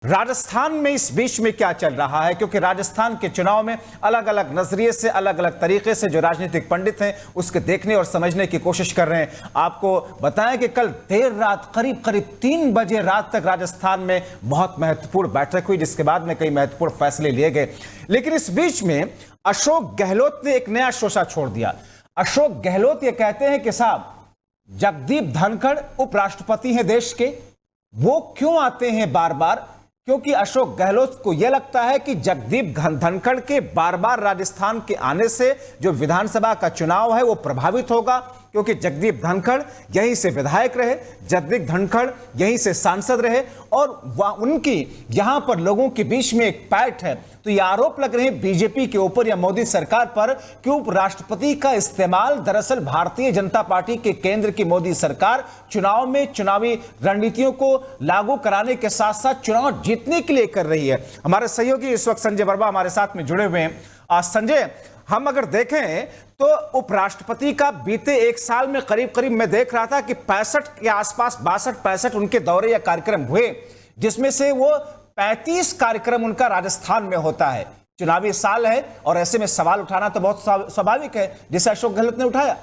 राजस्थान में इस बीच में क्या चल रहा है, क्योंकि राजस्थान के चुनाव में अलग अलग नजरिए से, अलग अलग तरीके से जो राजनीतिक पंडित हैं उसके देखने और समझने की कोशिश कर रहे हैं। आपको बताएं कि कल देर रात करीब 3 बजे रात तक राजस्थान में बहुत महत्वपूर्ण बैठक हुई, जिसके बाद में कई महत्वपूर्ण फैसले लिए गए। लेकिन इस बीच में अशोक गहलोत ने एक नया शोषा छोड़ दिया। अशोक गहलोत ये कहते हैं कि साहब, जगदीप धनखड़ उपराष्ट्रपति हैं देश के, वो क्यों आते हैं बार बार? क्योंकि अशोक गहलोत को यह लगता है कि जगदीप धनखड़ के बार बार राजस्थान के आने से जो विधानसभा का चुनाव है वो प्रभावित होगा, क्योंकि जगदीप धनखड़ यहीं से विधायक रहे, जगदीप धनखड़ यहीं से सांसद रहे और उनकी यहां पर लोगों के बीच में एक पैठ है। तो ये आरोप लग रहे हैं बीजेपी के ऊपर या मोदी सरकार पर कि उपराष्ट्रपति का इस्तेमाल दरअसल भारतीय जनता पार्टी के केंद्र की मोदी सरकार चुनाव में चुनावी रणनीतियों को लागू कराने के साथ साथ चुनाव जीतने के लिए कर रही है। हमारे सहयोगी इस वक्त संजय वर्मा हमारे साथ में जुड़े हुए हैं। संजय, हम अगर देखें तो उपराष्ट्रपति का बीते 1 साल में करीब करीब मैं देख रहा था कि 65 के आसपास 62-65 उनके दौरे या कार्यक्रम हुए, जिसमें से वो 35 कार्यक्रम उनका राजस्थान में होता है। चुनावी साल है और ऐसे में सवाल उठाना तो बहुत स्वाभाविक है, जिसे अशोक गहलोत ने उठाया।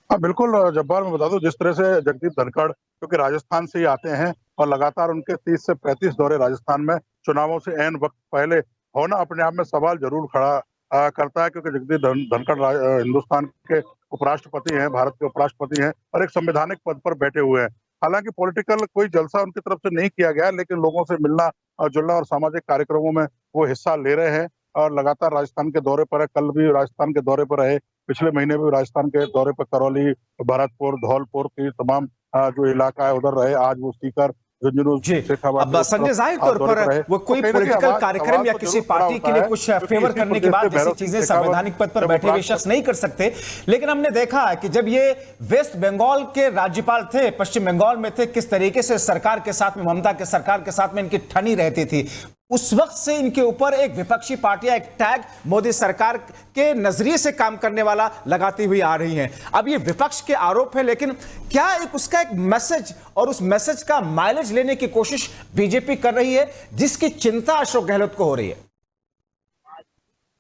हाँ बिल्कुल जब्बार, मैं बता दूं, जिस तरह से जगदीप धनखड़ क्योंकि राजस्थान से ही आते हैं और लगातार उनके 30 से 35 दौरे राजस्थान में चुनावों से ऐन वक्त पहले होना अपने आप में सवाल जरूर खड़ा करता है, क्योंकि जगदीप धनखड़ हिंदुस्तान के उपराष्ट्रपति हैं, भारत के उपराष्ट्रपति हैं और एक संवैधानिक पद पर बैठे हुए हैं। हालांकि पॉलिटिकल कोई जलसा उनकी तरफ से नहीं किया गया, लेकिन लोगों से मिलना जुलना और सामाजिक कार्यक्रमों में वो हिस्सा ले रहे हैं और लगातार राजस्थान के दौरे पर है। कल भी राजस्थान के दौरे पर रहे, पिछले महीने भी राजस्थान के दौरे पर करौली, भरतपुर, धौलपुर की तमाम जो इलाका है उधर रहे। आज वो सीकर झुंझुनू अब संजय, जाहिर तौर पर वो कोई पॉलिटिकल कार्यक्रम या किसी पार्टी के लिए कुछ फेवर करने के बाद जैसी चीजें संवैधानिक पद पर बैठे हुए शख्स नहीं कर सकते। लेकिन हमने देखा है कि जब ये वेस्ट बंगाल के राज्यपाल थे, पश्चिम बंगाल में थे, किस तरीके से सरकार के साथ में, ममता के सरकार के साथ में इनकी ठनी रहती थी। उस वक्त से इनके ऊपर एक विपक्षी पार्टियां एक टैग मोदी सरकार के नजरिए से काम करने वाला लगाती हुई आ रही हैं। अब ये विपक्ष के आरोप है, लेकिन क्या उसका एक मैसेज और उस मैसेज का माइलेज लेने की कोशिश बीजेपी कर रही है, जिसकी चिंता अशोक गहलोत को हो रही है?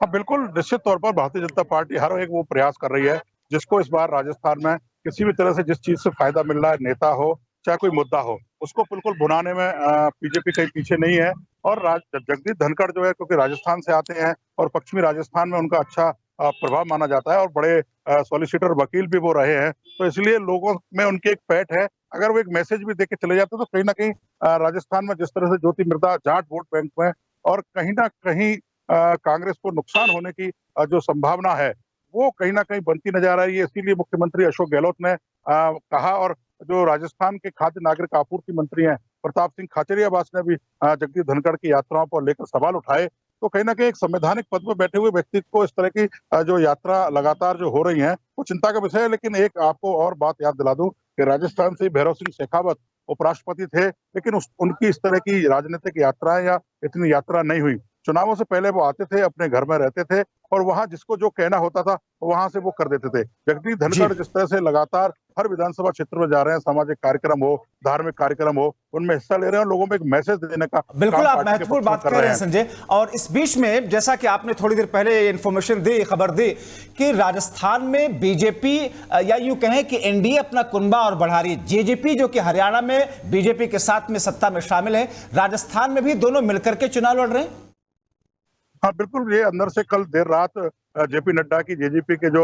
हाँ बिल्कुल, निश्चित तौर पर भारतीय जनता पार्टी हर एक वो प्रयास कर रही है जिसको इस बार राजस्थान में किसी भी तरह से जिस चीज से फायदा मिल रहा है, नेता हो चाहे कोई मुद्दा हो, उसको बिल्कुल भुनाने में बीजेपी कहीं पीछे नहीं है। और जगदीप धनखड़ जो है, क्योंकि राजस्थान से आते हैं और पश्चिमी राजस्थान में उनका अच्छा प्रभाव माना जाता है और बड़े सॉलिसिटर वकील भी वो रहे हैं, तो इसलिए लोगों में उनकी एक पैठ है। अगर वो एक मैसेज भी देके चले जाते तो कहीं ना कहीं राजस्थान में जिस तरह से ज्योति मिर्धा जाट वोट बैंक में और कहीं ना कहीं कांग्रेस को नुकसान होने की जो संभावना है वो कहीं ना कहीं बनती नजर आ रही है। इसीलिए मुख्यमंत्री अशोक गहलोत ने कहा, और जो राजस्थान के खाद्य नागरिक आपूर्ति मंत्री हैं प्रताप सिंह खाचरियावास ने भी जगदीप धनखड़ की यात्राओं पर लेकर सवाल उठाए। तो कहीं ना कहीं एक संवैधानिक पद पर बैठे हुए व्यक्ति को इस तरह की जो यात्रा लगातार जो हो रही है वो चिंता का विषय है। लेकिन एक आपको और बात याद दिला दूं कि राजस्थान से भैरव सिंह शेखावत उपराष्ट्रपति थे, लेकिन उनकी इस तरह की राजनीतिक यात्राएं या इतनी यात्रा नहीं हुई। चुनावों से पहले वो आते थे, अपने घर में रहते थे और वहां जिसको जो कहना होता था वहां से वो कर देते थे। जगदीप धनखड़ जिस तरह से लगातार हर विधानसभा क्षेत्र में जा रहे हैं, सामाजिक कार्यक्रम हो, धार्मिक कार्यक्रम हो, उनमें हिस्सा ले रहे हैं, लोगों में एक मैसेज देने का बिल्कुल आप महत्वपूर्ण बात कर रहे हैं संजय। और इस बीच में जैसा कि आपने थोड़ी देर पहले इन्फॉर्मेशन दी, खबर दी कि राजस्थान में बीजेपी या यूं कहें कि एनडीए अपना कुनबा और बढ़ा रही है। जेजेपी जो कि हरियाणा में बीजेपी के साथ में सत्ता में शामिल है, राजस्थान में भी दोनों मिलकर के चुनाव लड़ रहे हैं। हाँ बिल्कुल, ये अंदर से कल देर रात जेपी नड्डा की जेजेपी के जो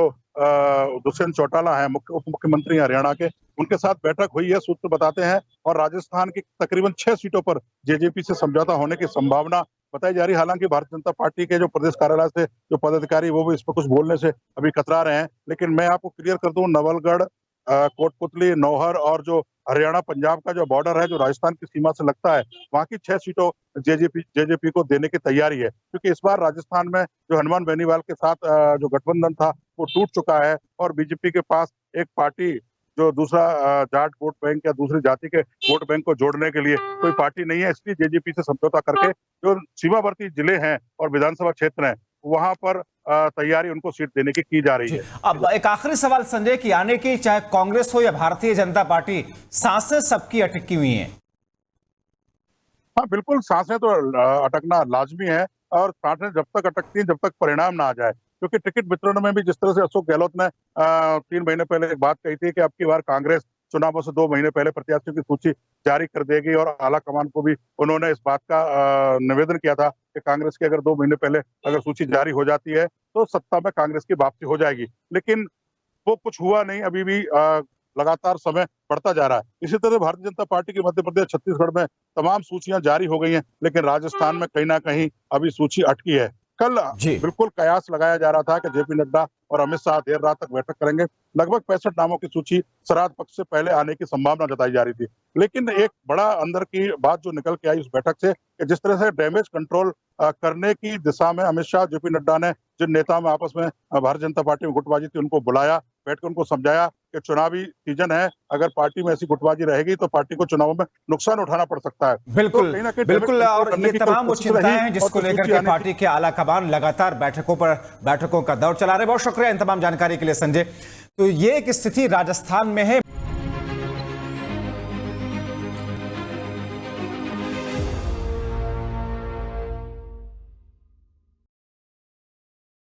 दुष्यंत चौटाला है, उप मुख्यमंत्री हरियाणा के, उनके साथ बैठक हुई है, सूत्र बताते हैं। और राजस्थान की तकरीबन 6 सीटों पर जेजेपी से समझौता होने की संभावना बताई जा रही है। हालांकि भारतीय जनता पार्टी के जो प्रदेश कार्यालय से जो पदाधिकारी वो भी इस पर कुछ बोलने से अभी कतरा रहे हैं। लेकिन मैं आपको क्लियर कर दूं, नवलगढ़, कोटपुतली, नौहर और जो हरियाणा पंजाब का जो बॉर्डर है जो राजस्थान की सीमा से लगता है, वहां की 6 सीटों जेजेपी को देने की तैयारी है। क्योंकि इस बार राजस्थान में जो हनुमान बेनीवाल के साथ जो गठबंधन था वो टूट चुका है और बीजेपी के पास एक पार्टी जो दूसरा जाट वोट बैंक या दूसरी जाति के वोट बैंक को जोड़ने के लिए कोई पार्टी नहीं है। इसलिए जेजेपी से समझौता करके जो सीमावर्ती जिले हैं और विधानसभा क्षेत्र हैं वहां पर तैयारी उनको सीट देने की जा रही है। अब एक आखिरी सवाल संजय की आने की, चाहे कांग्रेस हो या भारतीय जनता पार्टी, सांसें सबकी अटकी हुई हैं। हाँ बिल्कुल, सांसें तो अटकना लाजमी है और सांसें जब तक अटकती हैं जब तक परिणाम ना आ जाए, क्योंकि टिकट वितरण में भी जिस तरह से अशोक गहलोत ने 3 महीने पहले एक बात कही थी कि अब की बार कांग्रेस चुनावों से 2 महीने पहले प्रत्याशियों की सूची जारी कर देगी और आला कमान को भी उन्होंने इस बात का निवेदन किया था कि कांग्रेस की अगर 2 महीने पहले अगर सूची जारी हो जाती है तो सत्ता में कांग्रेस की वापसी हो जाएगी। लेकिन वो कुछ हुआ नहीं, अभी भी लगातार समय बढ़ता जा रहा है। इसी तरह भारतीय जनता पार्टी की मध्य प्रदेश, छत्तीसगढ़ में तमाम सूचियां जारी हो गई हैं, लेकिन राजस्थान में कहीं ना कहीं अभी सूची अटकी है। कल जी बिल्कुल कयास लगाया जा रहा था कि जेपी नड्डा और अमित शाह देर रात तक बैठक करेंगे। लगभग 65 नामों की सूची श्राद्ध पक्ष से पहले आने की संभावना जताई जा रही थी, लेकिन एक बड़ा अंदर की बात जो निकल के आई उस बैठक से कि जिस तरह से डैमेज कंट्रोल करने की दिशा में अमित शाह, जेपी नड्डा ने जिन नेताओं में आपस में भारतीय जनता पार्टी में गुटबाजी थी उनको बुलाया, बैठकर उनको समझाया कि चुनावी सीजन है, अगर पार्टी में ऐसी गुटबाजी रहेगी तो पार्टी को चुनावों में नुकसान उठाना पड़ सकता है। तो बिल्कुल कहीं ना कहीं बिल्कुल, और ये तमाम वो चिंताएं हैं और जिसको लेकर के पार्टी के आला कमान लगातार बैठकों का दौर चला रहे। बहुत शुक्रिया इन तमाम जानकारी के लिए संजय। तो ये एक स्थिति राजस्थान में है।